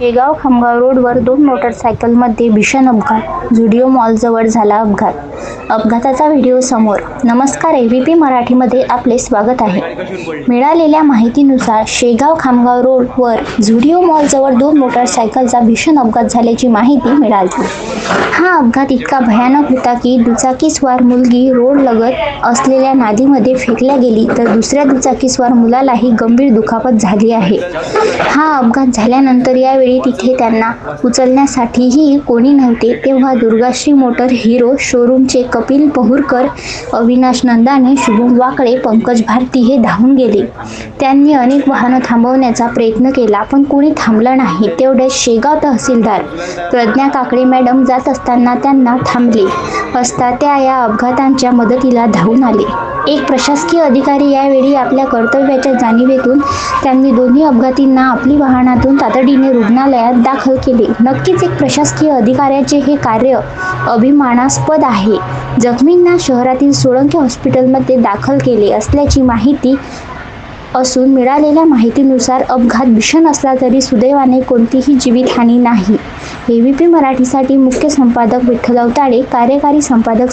शेगाव खामगाव रोडवर दोन मोटरसायकलमध्ये भीषण अपघात. झुडिओ मॉलजवळ झाला अपघात. अपघाताचा व्हिडिओ समोर. नमस्कार, ABP मराठीमध्ये आपले स्वागत आहे. मिळालेल्या माहितीनुसार शेगाव खामगाव रोडवर झुडिओ मॉलजवळ दोन मोटरसायकलचा भीषण अपघात झाल्याची माहिती मिळाली. हा अपघात इतका भयानक होता की दुचाकीस्वार मुलगी रोडलगत असलेल्या नालीमध्ये फेकल्या गेली, तर दुसऱ्या दुचाकीस्वार मुलालाही गंभीर दुखापत झाली आहे. हा अपघात झाल्यानंतर यावेळी तिथे त्यांना उचलण्यासाठीही कोणी नव्हते, तेव्हा दुर्गाश्री मोटर हिरो शोरूमचे कपिल पहुरकर, अविनाश नंदाने, शुभम वाकळे, पंकज भारती हे धावून गेले. त्यांनी अनेक वाहनं थांबवण्याचा प्रयत्न केला, पण कोणी थांबलं नाही. तेवढ्यात शेगाव तहसीलदार प्रज्ञा काकडे मॅडम जात असताना त्यांना थांबले असता त्या या अपघातांच्या मदतीला धावून आले. एक प्रशासकीय अधिकारी यावेळी आपल्या कर्तव्याच्या जाणीवेतून त्यांनी दोन्ही अपघातींना आपली वाहनातून तातडीने रुग्णालयात दाखल केले. नक्कीच एक प्रशासकीय अधिकाऱ्याचे हे कार्य अभिमानास्पद आहे. जखमींना शहरातील सोळंकी हॉस्पिटलमध्ये दाखल केले असल्याची माहिती असून मिळालेल्या माहितीनुसार अपघात भीषण असला तरी सुदैवाने कोणतीही जीवितहानी नाही. ABP मराठीसाठी मुख्य संपादक विठ्ठल अवताडे, कार्यकारी संपादक